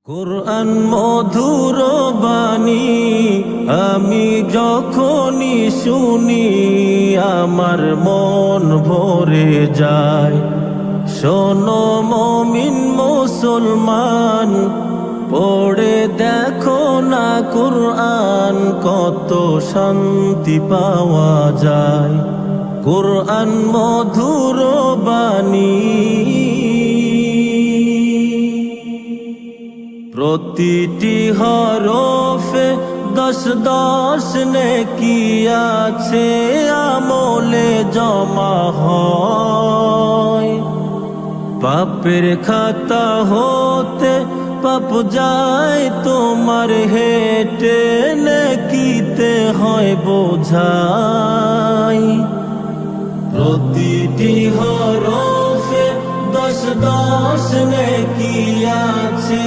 কুরআন মধুর বাণী আমি যখনই শুনি আমার মন ভরে যায়। শোনো মুমিন মুসলমান, পড়ে দেখো না কুরআন, কত শান্তি পাওয়া যায়। কুরআন মধুর বাণী, প্রতিটি হরফে 10 নেকি আছে, আমলে জমা হয়। পাপের খাতা হতে পাপ যায় তোমার হেঁটে, নেকিতে হয় বোঝাই। প্রতিটি হরফে 10 নেকি আছে,